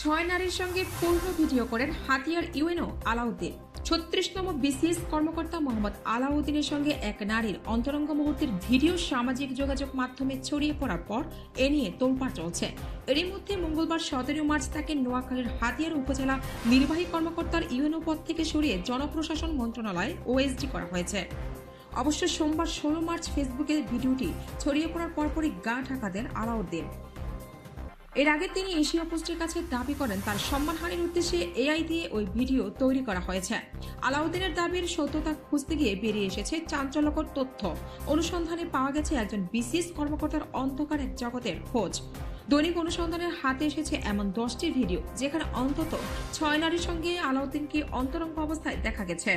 ছয় নারীর সঙ্গে পূর্ণ ভিডিও করেন হাতিয়ার ইউএনও আলাউদ্দিন। ৩৬তম বিসিএস কর্মকর্তা মোহাম্মদ আলাউদ্দিনের সঙ্গে এক নারীর অন্তরঙ্গ মুহূর্তের ভিডিও সামাজিক যোগাযোগ মাধ্যমে ছড়িয়ে পড়ার পর এ নিয়ে তোলপাড় চলছে। এরই মধ্যে মঙ্গলবার ১৭ মার্চ তাকে নোয়াখালীর হাতিয়ার উপজেলা নির্বাহী কর্মকর্তার ইউএনও পদ থেকে সরিয়ে জনপ্রশাসন মন্ত্রণালয়ে ওএসডি করা হয়েছে। অবশ্য সোমবার ১৬ মার্চ ফেসবুকে ভিডিওটি ছড়িয়ে পড়ার পরপরই গা ঢাকা দেন আলাউদ্দিন। এর আগে তিনি এশিয়া পোস্টের কাছে দাবি করেন তার সম্মানহানির উদ্দেশ্যে এআই দিয়ে ওই ভিডিও তৈরি করা হয়েছে। আলাউদ্দিনের দাবির সত্যতা খুঁজতে গিয়ে বেরিয়ে এসেছে চাঞ্চল্যকর তথ্য। অনুসন্ধানে পাওয়া গেছে একজন বিসিএস কর্মকর্তার অন্ধকার এক জগতের খোঁজ। দৈনিক অনুসন্ধানের হাতে এসেছে এমন 10টি ভিডিও যেখানে অন্তত 6 নারীর সঙ্গে আলাউদ্দিনকে অন্তরঙ্গ অবস্থায় দেখা গেছে।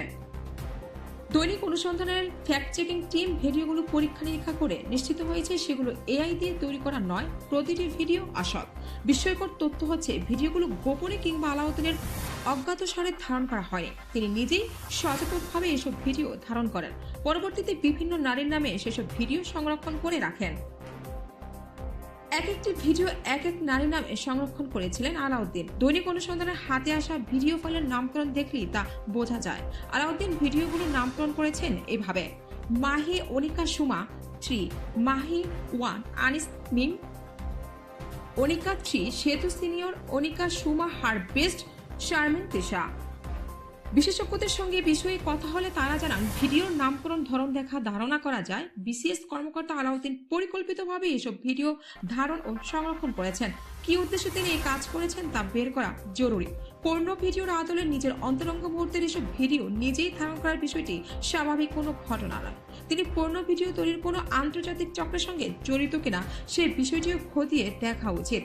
দৈনিক অনুসন্ধানের ফ্যাক্ট চেকিং টিম ভিডিওগুলো পরীক্ষা নিরীক্ষা করে নিশ্চিত হয়েছে সেগুলো এআই দিয়ে তৈরি করা নয়, প্রতিটি ভিডিও আসল। বিস্ময়কর তথ্য হচ্ছে ভিডিওগুলো গোপনে কিংবা আলাউদ্দিনের অজ্ঞাতসারে ধারণ করা হয়নি। তিনি নিজেই সচেতনভাবে এসব ভিডিও ধারণ করেন, পরবর্তীতে বিভিন্ন নারীর নামে সেসব ভিডিও সংরক্ষণ করে রাখেন। এক একটি ভিডিও এক এক নারী নামে সংরক্ষণ করেছিলেন আলাউদ্দিন। দৈনিক অনুসন্ধানের হাতে আসা ভিডিও ফাইলের নামকরণ দেখলেই তা বোঝা যায়। আলাউদ্দিন ভিডিওগুলোর নামকরণ করেছেন এভাবে: মাহি অনিকা সুমা 3, মাহি 1 আনিস মিম, অনিকা 3 সেতু সিনিয়র, অনিকা সুমা হার বেস্ট, শারমিন তিশা। বিশেষজ্ঞদের সঙ্গে বিষয়ে কথা হলে তারা জানান ভিডিওর নামকরণ ধরন দেখা ধারণা করা যায় বিসিএস কর্মকর্তা আলাউদ্দিন পরিকল্পিতভাবে এসব ভিডিও ধারণ ও সংরক্ষণ করেছেন। কি উদ্দেশ্যে তিনি এই কাজ করেছেন তা বের করা জরুরি। পূর্ণ ভিডিওর আদলে নিজের অন্তরঙ্গ মুহূর্তের এসব ভিডিও নিজেই ধারণ করার বিষয়টি স্বাভাবিক কোনো ঘটনা নয়। তিনি পূর্ণ ভিডিও তৈরির কোনো আন্তর্জাতিক চক্রের সঙ্গে জড়িত কিনা সেই বিষয়টিও খতিয়ে দেখা উচিত।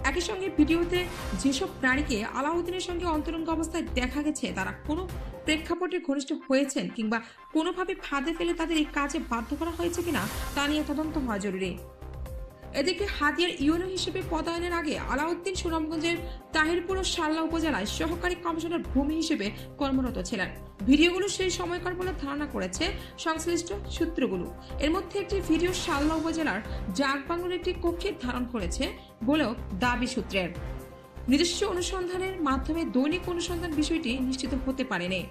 একই সঙ্গে ভিডিওতে যেসব নারীকে আলাউদ্দিনের সঙ্গে অন্তরঙ্গ অবস্থায় দেখা গেছে তারা কোনো প্রেক্ষাপটে ঘনিষ্ঠ হয়েছেন কিংবা কোনোভাবে ফাঁদে ফেলে তাদের এই কাজে বাধ্য করা হয়েছে কিনা তা নিয়ে তদন্ত হওয়া জরুরি। এদিকে হাতিয়ার ইউএনও হিসেবে পদায়নের আগে আলাউদ্দিন সুনামগঞ্জের তাহিরপুর ও শাল্লা উপজেলায় সহকারী কমিশনার ভূমি হিসেবে কর্মরত ছিলেন। ভিডিওগুলো সেই সময়কার বলে ধারণা করেছে সংশ্লিষ্ট সূত্রগুলো। এর মধ্যে একটি ভিডিও শাল্লা উপজেলার জাগবাংলোর একটি কক্ষে ধারণ করেছে বলেও দাবি সূত্রের। নিজস্ব অনুসন্ধানের মাধ্যমে দৈনিক অনুসন্ধান বিষয়টি নিশ্চিত হতে পারেনি।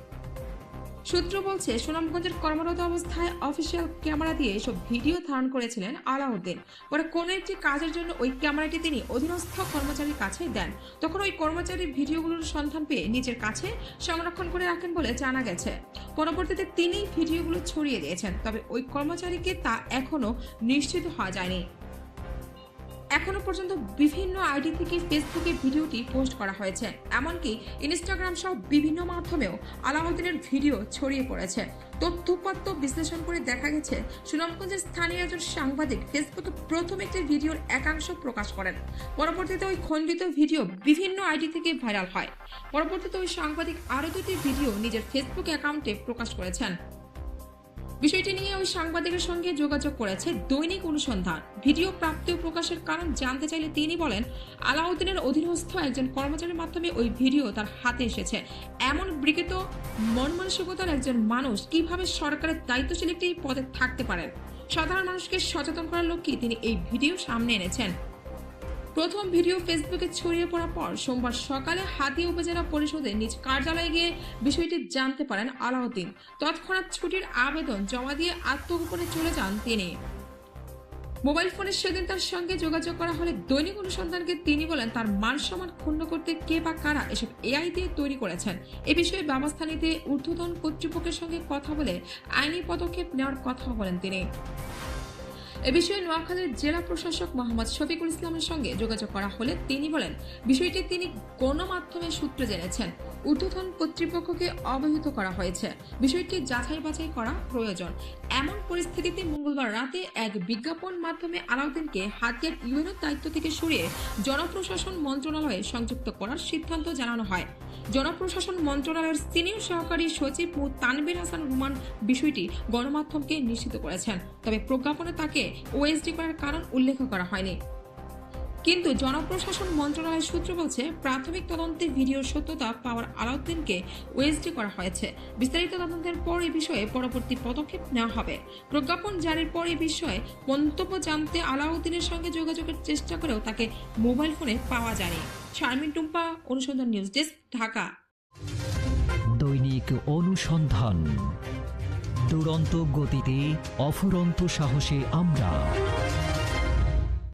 সূত্র বলছে সুনামগঞ্জের কর্মরত অবস্থায় অফিসিয়াল ক্যামেরা দিয়ে এসব ভিডিও ধারণ করেছিলেন আলাউদ্দিন। পরে কোনো একটি কাজের জন্য ওই ক্যামেরাটি তিনি অধীনস্থ কর্মচারীর কাছে দেন। তখন ওই কর্মচারী ভিডিওগুলোর সন্ধান পেয়ে নিজের কাছে সংরক্ষণ করে রাখেন বলে জানা গেছে। পরবর্তীতে তিনি ভিডিওগুলো ছড়িয়ে দিয়েছেন, তবে ওই কর্মচারীকে তা এখনো নিশ্চিত হওয়া যায়নি। এখনো পর্যন্ত বিভিন্ন আইডি থেকে ফেসবুকে ভিডিওটি পোস্ট করা হয়েছে, এমনকি ইনস্টাগ্রাম সহ বিভিন্ন মাধ্যমেও আলাউদ্দিনের ভিডিও ছড়িয়ে পড়েছে। তথ্যপত্র বিশ্লেষণ করে দেখা গেছে সুনামগঞ্জের স্থানীয় একজন সাংবাদিক ফেসবুকে প্রথম একটি ভিডিওর একাংশ প্রকাশ করেন। পরবর্তীতে ওই খণ্ডিত ভিডিও বিভিন্ন আইডি থেকে ভাইরাল হয়। পরবর্তীতে ওই সাংবাদিক আরও 2টি ভিডিও নিজের ফেসবুক অ্যাকাউন্টে প্রকাশ করেছেন। বিষয়টি নিয়ে ওই সাংবাদিকের সঙ্গে যোগাযোগ করেছে দৈনিক অনুসন্ধান। ভিডিও প্রাপ্তি ও প্রকাশের কারণ জানতে চাইলে তিনি বলেন, আলাউদ্দিনের অধীনস্থ একজন কর্মচারীর মাধ্যমে ওই ভিডিও তার হাতে এসেছে। এমন বিকৃত মন মানসিকতার একজন মানুষ কিভাবে সরকারের দায়িত্বশীল একটি পদে থাকতে পারেন? সাধারণ মানুষকে সচেতন করার লক্ষ্যে তিনি এই ভিডিও সামনে এনেছেন। প্রথম ভিডিও ফেসবুকে ছড়িয়ে পড়ার পর সোমবার সকালে হাতিয়া উপজেলা পরিষদে নিজ কার্যালয়ে গিয়ে বিষয়টি জানতে পারেন আলাউদ্দিন। তৎক্ষণাৎ ছুটির আবেদন জমা দিয়ে আত্মগোপনে চলে যান তিনি। মোবাইল ফোনে সেদিন তার সঙ্গে যোগাযোগ করা হলে দৈনিক অনুসন্ধানকে তিনি বলেন তার মান সম্মান ক্ষুণ্ণ করতে কে বা কারা এসব এআই দিয়ে তৈরি করেছেন এ বিষয়ে ব্যবস্থা নিতে ঊর্ধ্বতন কর্তৃপক্ষের সঙ্গে কথা বলে আইনি পদক্ষেপ নেওয়ার কথা বলেন তিনি। এ বিষয়ে নোয়াখালীর জেলা প্রশাসক মোহাম্মদ শফিকুল ইসলামের সঙ্গে যোগাযোগ করা হলে তিনি বলেন বিষয়টি তিনি গণমাধ্যমের সূত্রে জেনেছেন। ঊর্ধ্বতন কর্তৃপক্ষকে অবহিত করা হয়েছে, বিষয়টি যাচাই বাছাই করা প্রয়োজন। এমন পরিস্থিতিতে মঙ্গলবার রাতে এক বিজ্ঞাপন মাধ্যমে আলাউদ্দিনকে হাতিয়ার ইউএনও দায়িত্ব থেকে সরিয়ে জনপ্রশাসন মন্ত্রণালয়ে সংযুক্ত করার সিদ্ধান্ত জানানো হয়। জনপ্রশাসন মন্ত্রণালয়ের সিনিয়র সহকারী সচিব মো তানভীর হাসান রুমান বিষয়টি গণমাধ্যমকে নিশ্চিত করেছেন, তবে প্রজ্ঞাপনে তাকে ওএসডি করার কারণ উল্লেখ করা হয়নি। কিন্তু জনপ্রশাসন মন্ত্রণালয়ের সূত্র বলছে, প্রাথমিক তদন্তে ভিডিওর সত্যতা পাওয়ার আলাউদ্দিনকে ওএসডি করা হয়েছে। বিস্তারিত তদন্তের পর এ বিষয়ে পরবর্তী পদক্ষেপ নেওয়া হবে। প্রজ্ঞাপন জারির পর এ বিষয়ে মন্তব্য জানতে আলাউদ্দিনের সঙ্গে যোগাযোগের চেষ্টা করেও তাকে মোবাইল ফোনে পাওয়া যায়নি। শারমিন টুম্পা, অনুসন্ধান নিউজ ডেস্ক, ঢাকা। দৈনিক অনুসন্ধান, দুরন্ত গতিতে অফুরন্ত সাহসে আমরা।